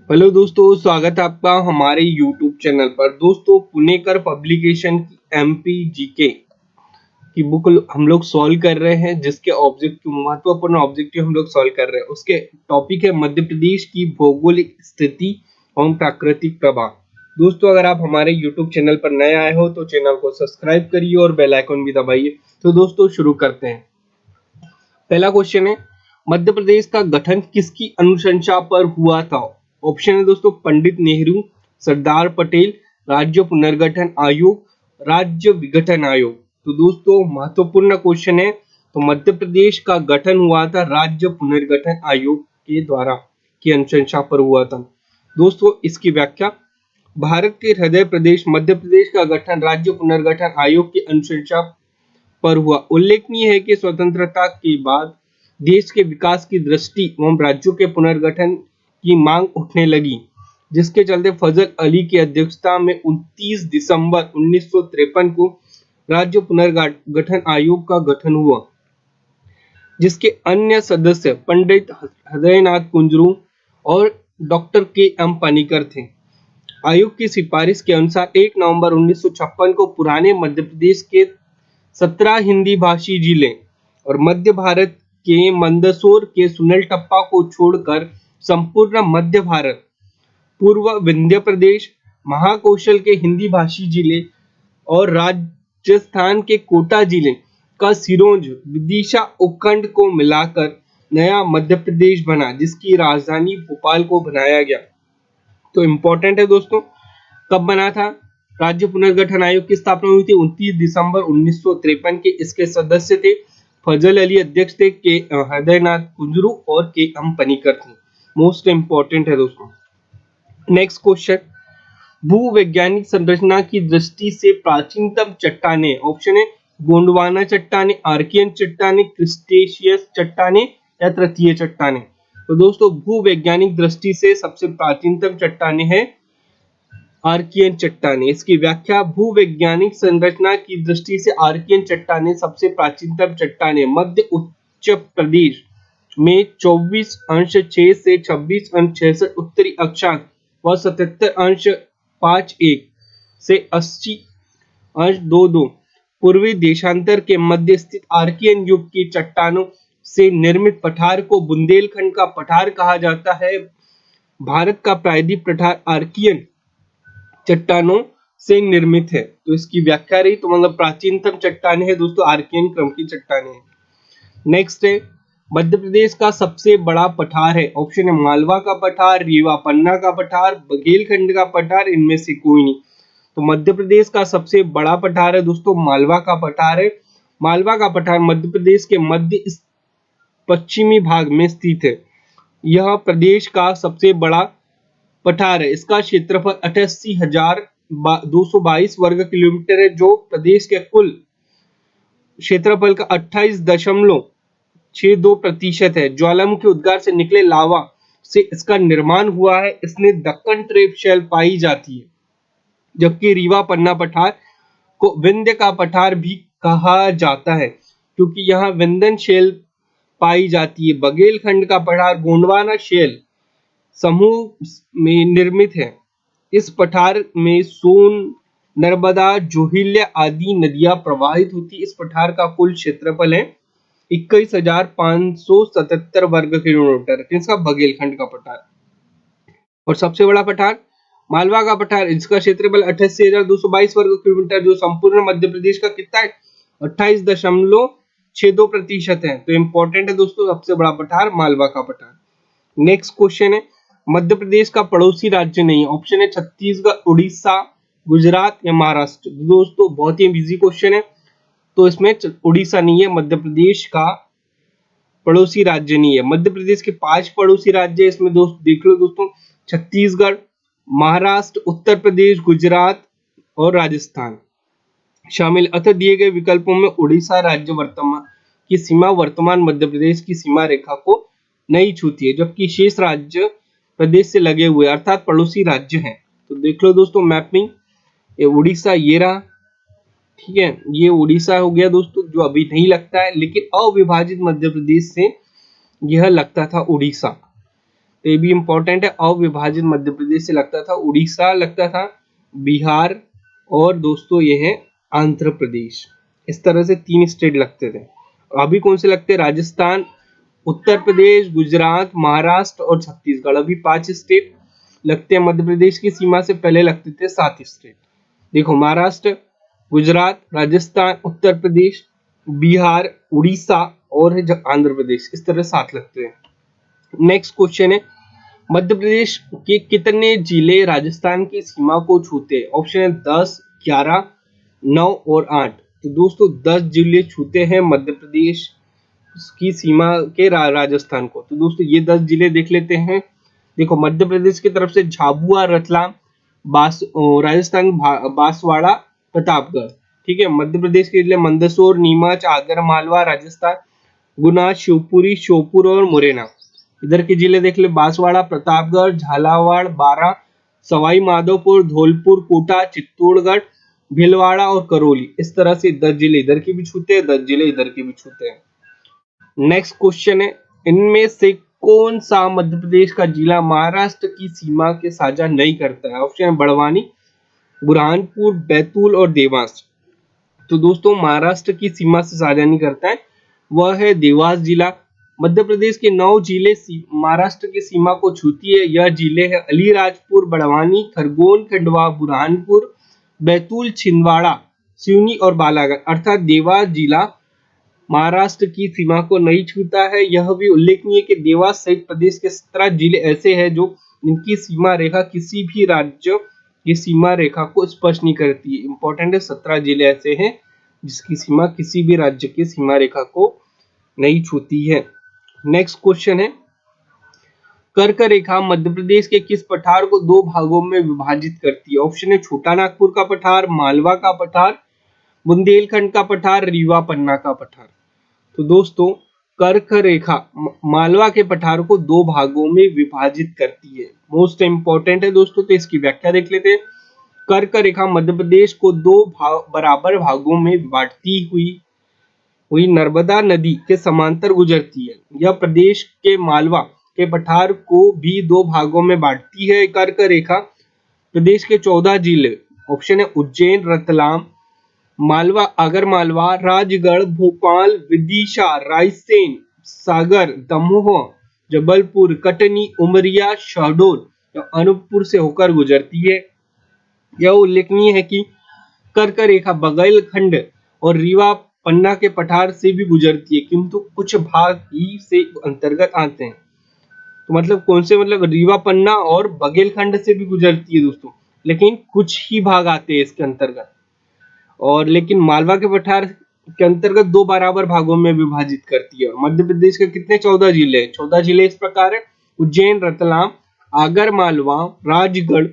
Hello दोस्तों, स्वागत है आपका हमारे YouTube चैनल पर। दोस्तों, पुणेकर पब्लिकेशन की एमपी जीके की बुक हम लोग सॉल्व कर रहे हैं, जिसके ऑब्जेक्टिव महत्वपूर्ण ऑब्जेक्टिव हम लोग सॉल्व कर रहे हैं। उसके टॉपिक है मध्य प्रदेश की भौगोलिक स्थिति और प्राकृतिक प्रभाव। दोस्तों, अगर आप हमारे YouTube चैनल पर नए आए हो तो चैनल को सब्सक्राइब करिए और बेल आइकन भी दबाइए। तो दोस्तों, शुरू करते हैं। पहला क्वेश्चन है, मध्य प्रदेश का गठन किसकी अनुशंसा पर हुआ था? ऑप्शन है दोस्तों, पंडित नेहरू, सरदार पटेल, राज्य पुनर्गठन आयोग, राज्य विघटन आयोग। तो दोस्तों, महत्वपूर्ण क्वेश्चन है। तो मध्य प्रदेश का गठन हुआ था राज्य पुनर्गठन आयोग के द्वारा, की अनुशंसा पर हुआ था। दोस्तों, इसकी व्याख्या, भारत के हृदय प्रदेश मध्य प्रदेश का गठन राज्य पुनर्गठन आयोग की अनुशंसा पर हुआ। उल्लेखनीय है कि स्वतंत्रता के बाद देश के विकास की दृष्टि एवं राज्यों के पुनर्गठन की मांग उठने लगी, जिसके चलते फजल अली की अध्यक्षता में 29 दिसंबर 1953 को राज्य पुनर्गठन आयोग का गठन हुआ, जिसके अन्य सदस्य पंडित हृदयनाथ कुंजरू और डॉक्टर के एम पानीकर थे। आयोग की सिफारिश के अनुसार 1 नवंबर 1956 को पुराने मध्य प्रदेश के 17 हिंदी भाषी जिले और मध्य भारत के मंदसौर के सुनल टप्पा को छोड़कर संपूर्ण मध्य भारत, पूर्व विंध्य प्रदेश, महाकौशल के हिंदी भाषी जिले और राजस्थान के कोटा जिले का सिरोंज विदिशा उपखंड को मिलाकर नया मध्य प्रदेश बना, जिसकी राजधानी भोपाल को बनाया गया। तो इम्पोर्टेंट है दोस्तों, कब बना था? राज्य पुनर्गठन आयोग की स्थापना हुई थी 29 दिसंबर 1953 के। इसके सदस्य थे फजल अली अध्यक्ष थे, के हृदयनाथ कुंजरू और के एम पनीकर थे। मोस्ट इंपॉर्टेंट है दोस्तों। नेक्स्ट क्वेश्चन, भूवैज्ञानिक संरचना की दृष्टि से प्राचीनतम चट्टानें। ऑप्शन है, गोंडवाना चट्टानें, आर्कियन चट्टानें, क्रिस्टेशियस चट्टानें या तृतीय चट्टानें। तो दोस्तों, भूवैज्ञानिक दृष्टि से सबसे प्राचीनतम चट्टानें हैं आर्कियन चट्टानें। इसकी व्याख्या, भूवैज्ञानिक संरचना की दृष्टि से आर्कियन चट्टानें सबसे प्राचीनतम चट्टानें मध्य उच्च प्रदेश में 24°6 से 26°66 उत्तरी अक्षांश व 77°51 से 80°22 पूर्वी देशांतर के मध्य स्थित आर्कियन युग की चट्टानों से निर्मित पठार को बुंदेलखंड का पठार कहा जाता है। भारत का प्रायद्वीप पठार आर्कियन चट्टानों से निर्मित है। तो इसकी व्याख्या रही, तो मतलब प्राचीनतम चट्टानें है दोस्तों, आर्कियन क्रम की चट्टानें हैं। नेक्स्ट है, मध्य प्रदेश का सबसे बड़ा पठार है। ऑप्शन है, मालवा का पठार, रीवा पन्ना का पठार, बघेलखंड का पठार, इनमें से कोई नहीं। तो मध्य प्रदेश का सबसे बड़ा पठार है दोस्तों, मालवा का पठार है। मालवा का पठार मध्य प्रदेश के मध्य पश्चिमी भाग में स्थित है। यह प्रदेश का सबसे बड़ा पठार है। इसका क्षेत्रफल 88,222 वर्ग किलोमीटर है, जो प्रदेश के कुल क्षेत्रफल का 28.62% है। ज्वालामुखी उद्गार से निकले लावा से इसका निर्माण हुआ है। इसमें दक्कन ट्रेप शेल पाई जाती है, जबकि रीवा पन्ना पठार को विंध्य का पठार भी कहा जाता है, क्योंकि यहाँ विंध्यन शेल पाई जाती है। बघेलखंड का पठार गोंडवाना शेल समूह में निर्मित है। इस पठार में सोन, नर्मदा, जोहिल्या आदि नदियां प्रवाहित होती। इस पठार का कुल क्षेत्रफल है 21,577 वर्ग किलोमीटर। इसका बघेलखंड का पठार। और सबसे बड़ा पठार मालवा का पठार, इसका क्षेत्रफल 88,222 वर्ग किलोमीटर, जो संपूर्ण मध्य प्रदेश का कितना है? 28.62% है। तो इंपॉर्टेंट है दोस्तों, सबसे बड़ा पठार मालवा का पठार। नेक्स्ट क्वेश्चन है, मध्य प्रदेश का पड़ोसी राज्य नहीं। ऑप्शन है, छत्तीसगढ़, उड़ीसा, गुजरात या महाराष्ट्र। दोस्तों, बहुत ही इजी क्वेश्चन है, तो इसमें उड़ीसा नहीं है, मध्य प्रदेश का पड़ोसी राज्य नहीं है। मध्य प्रदेश के 5 पड़ोसी राज्य है। इसमें दोस्त देख लो दोस्तों, छत्तीसगढ़, महाराष्ट्र, उत्तर प्रदेश, गुजरात और राजस्थान शामिल। अतः दिए गए विकल्पों में उड़ीसा राज्य वर्तमान की सीमा वर्तमान मध्य प्रदेश की सीमा रेखा को नहीं छूती है, जबकि शेष राज्य प्रदेश से लगे हुए अर्थात पड़ोसी राज्य हैं। तो देख लो दोस्तों मैपिंग, ये उड़ीसा ये रहा, ठीक है, ये उड़ीसा हो गया दोस्तों, जो अभी नहीं लगता है, लेकिन अविभाजित मध्य प्रदेश से यह लगता था उड़ीसा। तो ये भी इंपॉर्टेंट है। अविभाजित मध्य प्रदेश से लगता था उड़ीसा, लगता था बिहार, और दोस्तों ये है आंध्र प्रदेश। इस तरह से 3 स्टेट लगते थे। अभी कौन से लगते हैं? राजस्थान, उत्तर प्रदेश, गुजरात, महाराष्ट्र और छत्तीसगढ़। अभी 5 स्टेट लगते हैं मध्य प्रदेश की सीमा से, पहले लगते थे 7 स्टेट। देखो, महाराष्ट्र, गुजरात, राजस्थान, उत्तर प्रदेश, बिहार, उड़ीसा और आंध्र प्रदेश, इस तरह 7 लगते हैं। नेक्स्ट क्वेश्चन है, मध्य प्रदेश के कितने जिले राजस्थान की सीमा को छूते हैं? ऑप्शन है 10, 11, 9 और 8। तो दोस्तों 10 जिले छूते हैं मध्य प्रदेश की सीमा के राजस्थान को। तो दोस्तों ये 10 जिले देख लेते हैं। देखो, मध्य प्रदेश की तरफ से झाबुआ, रतलाम, राजस्थान बांसवाड़ा, प्रतापगढ़। ठीक है। मध्य प्रदेश के जिले मंदसौर, नीमच, आगर मालवा राजस्थान, गुना, शिवपुरी, श्योपुर और मुरैना। इधर के जिले देख ले, बांसवाड़ा, प्रतापगढ़, झालावाड़, बारां, सवाई माधोपुर, धौलपुर, कोटा, चित्तौड़गढ़, भीलवाड़ा और करौली। इस तरह से 10 जिले इधर के भी छूते हैं, 10 जिले इधर के भी छूते हैं। नेक्स्ट क्वेश्चन है, इनमें से कौन सा मध्य प्रदेश का जिला महाराष्ट्र की सीमा के साझा नहीं करता है? ऑप्शन है बड़वानी, बुरहानपुर, बैतूल और देवास। तो दोस्तों महाराष्ट्र की सीमा से साझा नहीं करता है, वह है देवास जिला। मध्य प्रदेश के 9 जिले महाराष्ट्र की सीमा को छूती है। यह जिले हैं अलीराजपुर, बड़वानी, खरगोन, खंडवा, बुरहानपुर, बैतूल, छिंदवाड़ा, सिवनी और बालाघाट। अर्थात देवास जिला महाराष्ट्र की सीमा को नहीं छूता है। यह भी उल्लेखनीय है कि देवास सहित प्रदेश के 17 जिले ऐसे हैं जो इनकी सीमा रेखा किसी भी राज्य की सीमा रेखा को स्पर्श नहीं करती है। इंपॉर्टेंट है, 17 जिले ऐसे हैं जिसकी सीमा किसी भी राज्य की सीमा रेखा को नहीं छूती है। नेक्स्ट क्वेश्चन है, कर्क रेखा मध्य प्रदेश के किस पठार को 2 भागों में विभाजित करती है? ऑप्शन है छोटा नागपुर का पठार, मालवा का पठार, बुंदेलखंड का पठार, रीवा पन्ना का पठार। तो दोस्तों कर्क रेखा मालवा के पठार को 2 भागों में विभाजित करती है। मोस्ट इंपॉर्टेंट है दोस्तों, तो इसकी व्याख्या देख लेते हैं। कर्क रेखा मध्य प्रदेश को 2 बराबर भागों में बांटती हुई नर्मदा नदी के समांतर गुजरती है। यह प्रदेश के मालवा के पठार को भी 2 भागों में बांटती है। कर्क रेखा प्रदेश के 14 जिले, ऑप्शन है उज्जैन, रतलाम, मालवा, आगर मालवा, राजगढ़, भोपाल, विदिशा, रायसेन, सागर, दमोह, जबलपुर, कटनी, उमरिया, शहडोल या अनूपपुर से होकर गुजरती है। यह उल्लेखनीय है कि कर्क रेखा बघेलखंड और रीवा पन्ना के पठार से भी गुजरती है, किंतु कुछ भाग ही से अंतर्गत आते हैं। तो मतलब कौन से? मतलब रीवा पन्ना और बघेलखंड से भी गुजरती है दोस्तों, लेकिन कुछ ही भाग आते हैं इसके अंतर्गत। और लेकिन मालवा के पठार के अंतर्गत 2 बराबर भागों में विभाजित करती है। मध्य प्रदेश के कितने? 14 जिले। 14 जिले इस प्रकार है: उज्जैन, रतलाम, आगर मालवा, राजगढ़,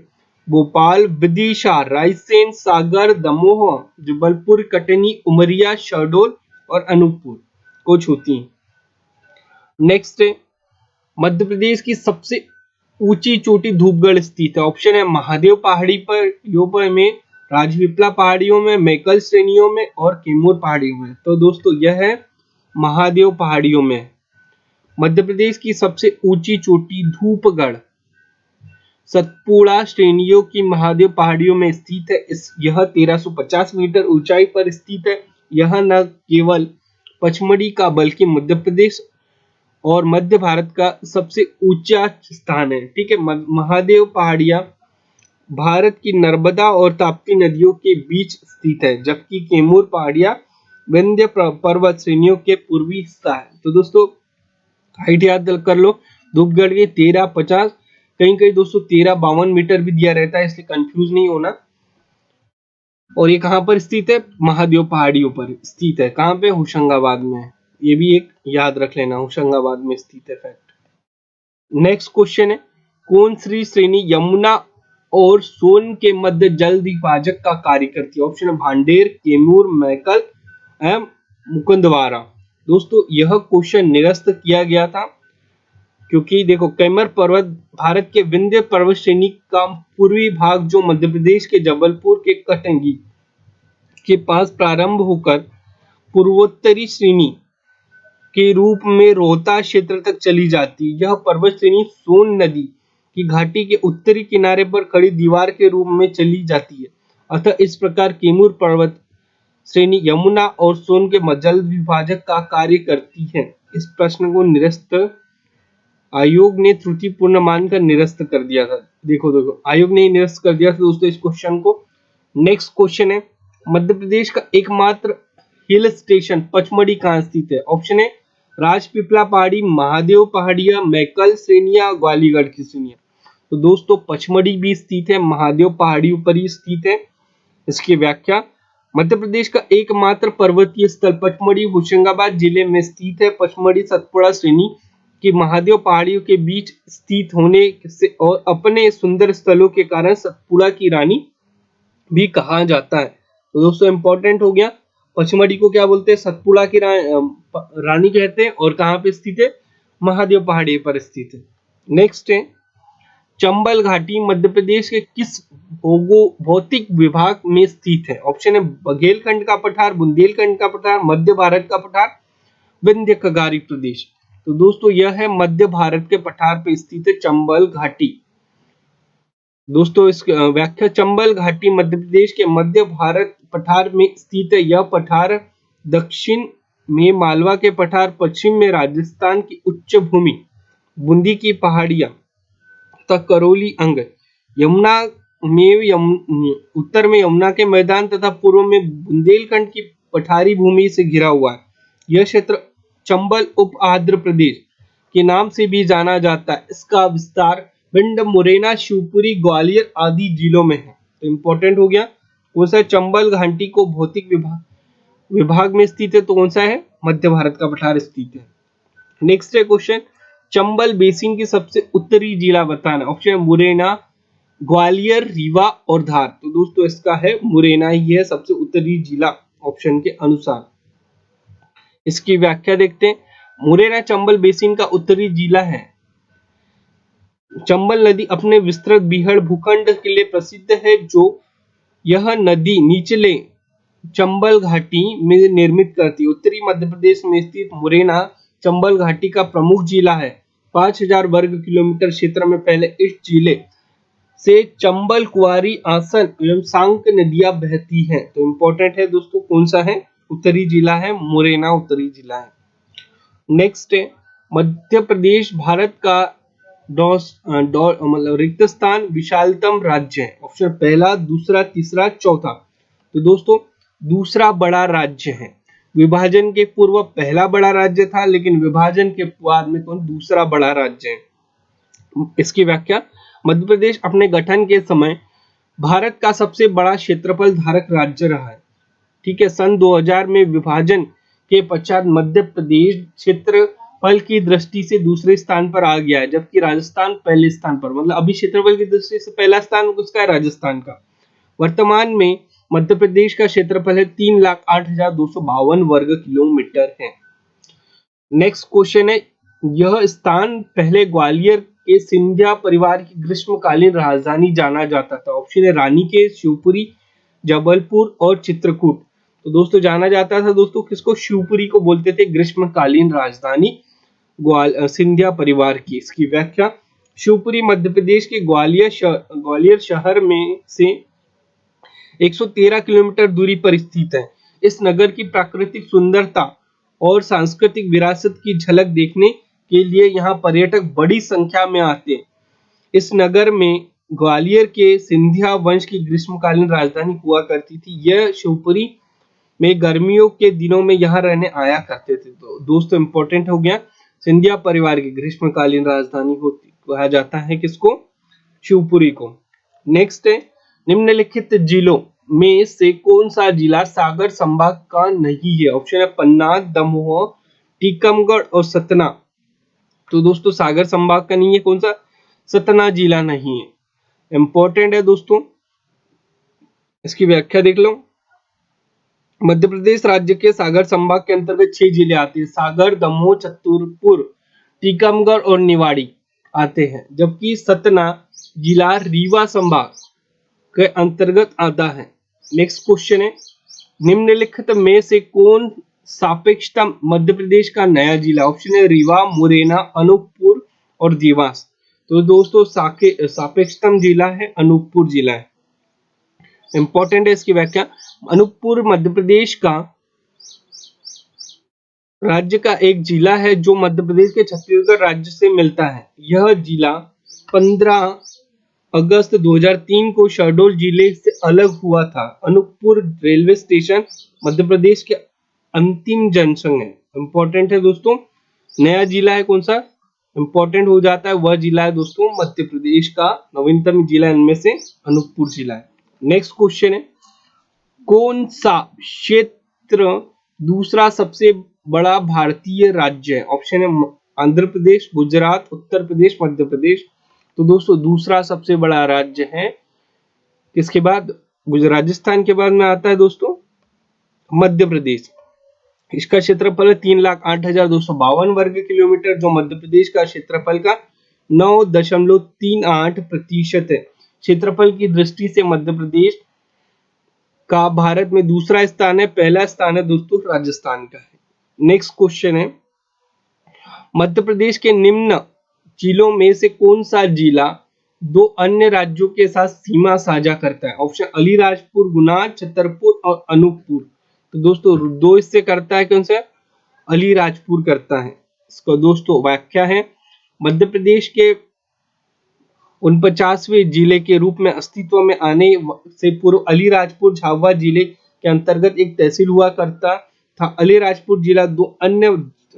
भोपाल, विदिशा, रायसेन, सागर, दमोह, जबलपुर, कटनी, उमरिया, शहडोल और अनूपपुर को छूती है। नेक्स्ट है, मध्य प्रदेश की सबसे ऊंची चोटी धूपगढ़ स्थित है। ऑप्शन है महादेव पहाड़ी पर में, राजपीपला पहाड़ियों में, मैकल श्रेणियों में और कैमूर पहाड़ियों में। तो दोस्तों यह है महादेव पहाड़ियों में। मध्य प्रदेश की सबसे ऊंची चोटी धूपगढ़ सतपुड़ा श्रेणियों की महादेव पहाड़ियों में स्थित है। यह 1350 मीटर ऊंचाई पर स्थित है। यह न केवल पचमढ़ी का बल्कि मध्य प्रदेश और मध्य भारत का सबसे ऊंचा स्थान है। ठीक है। महादेव पहाड़ियां भारत की नर्मदा और ताप्ती नदियों के बीच स्थित है, जबकि कैमूर पहाड़ियां विंध्य पर्वत श्रेणियों के पूर्वी हिस्सा है। तो दोस्तों हाइट याद कर लो, धूपगढ़ की 1350, कहीं कहीं दोस्तों 1352 मीटर भी दिया रहता है, इसलिए कंफ्यूज नहीं होना। और ये कहां पर स्थित है? महादेव पहाड़ियों पर स्थित है। कहां पे? होशंगाबाद में। ये भी एक याद रख लेना, होशंगाबाद में स्थित है फैक्ट। नेक्स्ट क्वेश्चन है, कौन सी श्रेणी यमुना और सोन के मध्य जल विभाजक का कार्य करती है? ऑप्शन है भांडेर, कैमूर, मैकल एवं मुकुंदवारा। दोस्तों यह क्वेश्चन निरस्त किया गया था, क्योंकि देखो कैमर पर्वत भारत के विंध्य पर्वत श्रेणी का पूर्वी भाग जो मध्य प्रदेश के जबलपुर के कटंगी के पास प्रारंभ होकर पूर्वोत्तरी श्रेणी के रूप में रोहतास क्षेत्र तक चली जाती है। यह पर्वत श्रेणी सोन नदी की घाटी के उत्तरी किनारे पर खड़ी दीवार के रूप में चली जाती है। अतः इस प्रकार कैमूर पर्वत श्रेणी यमुना और सोन के जल विभाजक का कार्य करती है। इस प्रश्न को निरस्त आयोग ने त्रुटिपूर्ण मानकर निरस्त कर दिया था। देखो आयोग ने निरस्त कर दिया था दोस्तों इस क्वेश्चन को। नेक्स्ट क्वेश्चन है, मध्य प्रदेश का एकमात्र हिल स्टेशन पचमढ़ी कहाँ स्थित है? ऑप्शन है राजपीपला पहाड़ी, महादेव पहाड़िया, मैकल श्रेणियां, ग्वालीगढ़ की श्रेणियां। तो दोस्तों पचमढ़ी भी स्थित है, महादेव पहाड़ियों पर ही स्थित है। इसकी व्याख्या, मध्य प्रदेश का एकमात्र पर्वतीय स्थल पचमढ़ी होशंगाबाद जिले में स्थित है। पचमढ़ी सतपुड़ा श्रेणी की महादेव पहाड़ियों के बीच स्थित होने से और अपने सुंदर स्थलों के कारण सतपुड़ा की रानी भी कहा जाता है। तो दोस्तों इंपॉर्टेंट हो गया, पचमढ़ी को क्या बोलते हैं? सतपुड़ा की रानी कहते हैं। और कहाँ पे स्थित है? महादेव पहाड़ी पर स्थित है। नेक्स्ट है, चंबल घाटी मध्य प्रदेश के किस भौतिक विभाग में स्थित है? ऑप्शन है बघेलखंड का पठार, बुंदेलखंड का पठार, मध्य भारत का पठार, विंध्य खगारी प्रदेश। तो दोस्तों यह है मध्य भारत के पठार पे स्थित है चंबल घाटी। दोस्तों इस व्याख्या, चंबल घाटी मध्य प्रदेश के मध्य भारत पठार में स्थित है। यह पठार दक्षिण में मालवा के पठार, पश्चिम में राजस्थान की उच्च भूमि, बूंदी की पहाड़ियां तथा करौली अंग, यमुना में उत्तर में यमुना के मैदान तथा पूर्व में बुंदेलखंड की पठारी भूमि से घिरा हुआ है। यह क्षेत्र चंबल उप आंध्र प्रदेश के नाम से भी जाना जाता है। इसका विस्तार भिंड, मुरैना, शिवपुरी, ग्वालियर आदि जिलों में है। तो इंपॉर्टेंट हो गया कौन सा? चंबल घाटी को भौतिक विभाग में स्थित है। तो कौन सा है? मध्य भारत का पठार स्थित है। नेक्स्ट है क्वेश्चन, चंबल बेसिन की सबसे उत्तरी जिला बताना। ऑप्शन है मुरैना, ग्वालियर, रीवा और धार। तो दोस्तों इसका है मुरैना ही है सबसे उत्तरी जिला ऑप्शन के अनुसार। इसकी व्याख्या देखते हैं, मुरैना चंबल बेसिन का उत्तरी जिला है। चंबल नदी अपने विस्तृत बीहड़ भूखंड के लिए प्रसिद्ध है। जो यह नदी निचले चंबल घाटी में निर्मित करती है। उत्तरी मध्य प्रदेश में स्थित मुरैना चंबल घाटी का प्रमुख जिला है। 5000 वर्ग किलोमीटर क्षेत्र में फैले इस जिले से चंबल, कुआरी, आसन एवं सांक नदियां बहती हैं। तो इंपॉर्टेंट है दोस्तों कौन सा है? उत्तरी जिला है मुरैना, उत्तरी जिला है। नेक्स्ट है, मध्य प्रदेश भारत का मतलब रिक्त स्थान विशालतम राज्य है। ऑप्शन पहला, दूसरा, तीसरा, चौथा। तो दोस्तों दूसरा बड़ा राज्य है। विभाजन के पूर्व पहला बड़ा राज्य था, लेकिन विभाजन के बाद में कौन दूसरा बड़ा राज्य है। इसकी व्याख्या, मध्य प्रदेश अपने गठन के समय भारत का सबसे बड़ा क्षेत्रफल धारक राज्य रहा है। ठीक है, सन 2000 में विभाजन के पश्चात मध्य प्रदेश क्षेत्रफल की दृष्टि से दूसरे स्थान पर आ गया है, जबकि राजस्थान पहले स्थान पर। मतलब अभी क्षेत्रफल की दृष्टि से पहला स्थान उसका है राजस्थान का। वर्तमान में मध्य प्रदेश का क्षेत्रफल है 3,08,252 वर्ग किलोमीटर है। नेक्स्ट क्वेश्चन है, यह स्थान पहले ग्वालियर के सिंधिया परिवार की ग्रीष्मकालीन राजधानी जाना जाता था। ऑप्शन है रानीखेत, शिवपुरी, जबलपुर और चित्रकूट। तो दोस्तों जाना जाता था दोस्तों किसको? शिवपुरी को बोलते थे ग्रीष्मकालीन राजधानी सिंधिया परिवार की। इसकी व्याख्या, शिवपुरी मध्य प्रदेश के ग्वालियर शहर में से 113 किलोमीटर दूरी पर स्थित है। इस नगर की प्राकृतिक सुंदरता और सांस्कृतिक विरासत की झलक देखने के लिए यहाँ पर्यटक बड़ी संख्या में आते हैं। इस नगर में ग्वालियर के सिंधिया वंश की ग्रीष्मकालीन राजधानी हुआ करती थी। यह शिवपुरी में गर्मियों के दिनों में यहाँ रहने आया करते थे। तो दोस्तों इंपॉर्टेंट हो गया, सिंधिया परिवार की ग्रीष्मकालीन राजधानी होती कहा जाता है किसको? शिवपुरी को। नेक्स्ट है, निम्नलिखित जिलों में से कौन सा जिला सागर संभाग का नहीं है? ऑप्शन है पन्ना, दमोह, टीकमगढ़ और सतना। तो दोस्तों सागर संभाग का नहीं है कौन सा? सतना जिला नहीं है। इंपॉर्टेंट है दोस्तों, इसकी व्याख्या देख लो। मध्य प्रदेश राज्य के सागर संभाग के अंतर्गत 6 जिले आते हैं। सागर, दमोह, छतरपुर, टीकमगढ़ और निवाड़ी आते हैं, जबकि सतना जिला रीवा संभाग के अंतर्गत आता है। नेक्स्ट क्वेश्चन है, निम्नलिखित में से कौन सापेक्षता मध्य प्रदेश का नया जिला? ऑप्शन है रीवा, मुरैना, अनूपपुर और देवास। तो दोस्तों सापेक्षतम जिला है अनूपपुर जिला है। इंपॉर्टेंट है इसकी व्याख्या। अनूपपुर मध्य प्रदेश का राज्य का एक जिला है जो मध्य प्रदेश के छत्तीसगढ़ राज्य से मिलता है। यह जिला 15 अगस्त 2003 को शहडोल जिले से अलग हुआ था। अनूपपुर रेलवे स्टेशन मध्य प्रदेश के अंतिम जंक्शन है। इंपॉर्टेंट है दोस्तों। नया जिला है कौन सा? इंपॉर्टेंट हो जाता है वह जिला है दोस्तों मध्य प्रदेश का नवीनतम जिला इनमें से अनूपपुर जिला है। नेक्स्ट क्वेश्चन है, कौन सा क्षेत्र दूसरा सबसे बड़ा भारतीय राज्य है? ऑप्शन है आंध्र प्रदेश, गुजरात, उत्तर प्रदेश, मध्य प्रदेश। तो दोस्तों दूसरा सबसे बड़ा राज्य है किसके बाद? राजस्थान के बाद में आता है दोस्तों मध्य प्रदेश। इसका क्षेत्रफल 3,08,252 वर्ग किलोमीटर, जो मध्य प्रदेश का क्षेत्रफल का 9.38% है। क्षेत्रफल की दृष्टि से मध्य प्रदेश का भारत में दूसरा स्थान है। पहला स्थान है दोस्तों राजस्थान का है। नेक्स्ट क्वेश्चन है, मध्य प्रदेश के निम्न जिलों में से कौन सा जिला दो अन्य राज्यों के साथ सीमा साझा करता है? ऑप्शन अलीराजपुर, गुना, छतरपुर और अनूपपुर। तो दोस्तों दो इससे करता है, कौन सा? अलीराजपुर करता है। इसका दोस्तों व्याख्या है, मध्य प्रदेश के 49वें जिले के रूप में अस्तित्व में आने से पूर्व अलीराजपुर झाबुआ जिले के अंतर्गत एक तहसील हुआ करता था। अलीराजपुर जिला दो अन्य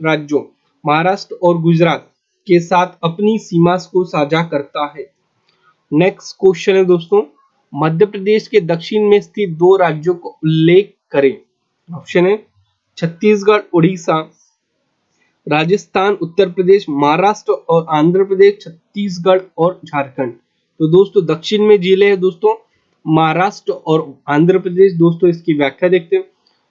राज्यों महाराष्ट्र और गुजरात के साथ अपनी सीमा को साझा करता है। नेक्स्ट क्वेश्चन है दोस्तों, मध्य प्रदेश के दक्षिण में स्थित दो राज्यों को उल्लेख करें। ऑप्शन है छत्तीसगढ़, उड़ीसा, राजस्थान, उत्तर प्रदेश, महाराष्ट्र और आंध्र प्रदेश, छत्तीसगढ़ और झारखंड। तो दोस्तों दक्षिण में जिले हैं दोस्तों महाराष्ट्र और आंध्र प्रदेश। दोस्तों इसकी व्याख्या देखते हैं,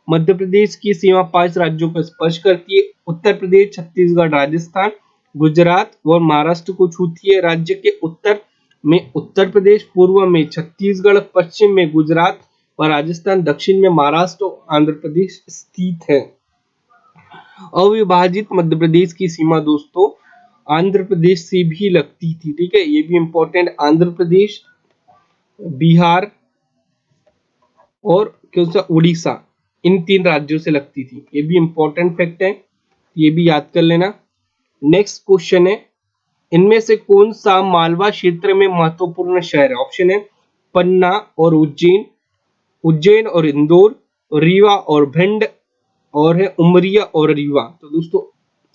मध्य प्रदेश की सीमा 5 राज्यों को स्पर्श करती है। उत्तर प्रदेश, छत्तीसगढ़, राजस्थान, गुजरात और महाराष्ट्र को छूती है। राज्य के उत्तर में उत्तर प्रदेश, पूर्व में छत्तीसगढ़, पश्चिम में गुजरात और राजस्थान, दक्षिण में महाराष्ट्र और आंध्र प्रदेश स्थित है। अविभाजित मध्य प्रदेश की सीमा दोस्तों आंध्र प्रदेश से भी लगती थी। ठीक है, ये भी इंपॉर्टेंट। आंध्र प्रदेश, बिहार और कौन सा? उड़ीसा, इन 3 राज्यों से लगती थी। ये भी इंपॉर्टेंट फैक्ट है, ये भी याद कर लेना। नेक्स्ट क्वेश्चन है, इनमें से कौन सा मालवा क्षेत्र में महत्वपूर्ण शहर है? ऑप्शन है पन्ना और उज्जैन, उज्जैन और इंदौर, रीवा और भिंड और है उमरिया और रीवा। तो दोस्तों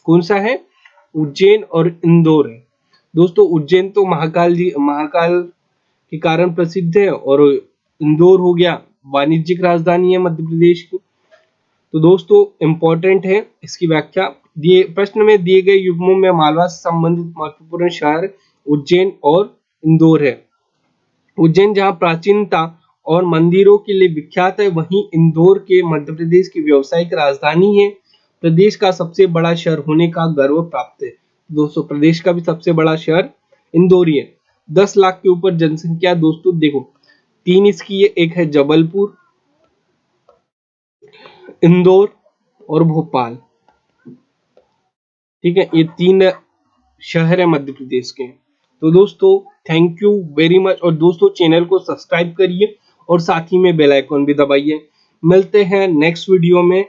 कौन सा है? उज्जैन और इंदौर है। दोस्तों उज्जैन तो महाकाल के कारण प्रसिद्ध है और इंदौर हो गया वाणिज्यिक राजधानी है मध्य प्रदेश की। तो दोस्तों इंपॉर्टेंट है इसकी व्याख्या। दिए प्रश्न में दिए गए युग्मों में मालवा से संबंधित महत्वपूर्ण शहर उज्जैन और इंदौर है। उज्जैन जहां प्राचीनता और मंदिरों के लिए विख्यात है, वहीं इंदौर के मध्य प्रदेश की व्यावसायिक राजधानी है। प्रदेश का सबसे बड़ा शहर होने का गर्व प्राप्त है। दोस्तों प्रदेश का भी सबसे बड़ा शहर इंदौर ही है। 10 लाख के ऊपर जनसंख्या दोस्तों देखो 3 इसकी है, एक है जबलपुर, इंदौर और भोपाल। ठीक है, ये 3 शहर है मध्य प्रदेश के। तो दोस्तों थैंक यू वेरी मच, और दोस्तों चैनल को सब्सक्राइब करिए और साथ ही में बेल आइकन भी दबाइए। मिलते हैं नेक्स्ट वीडियो में।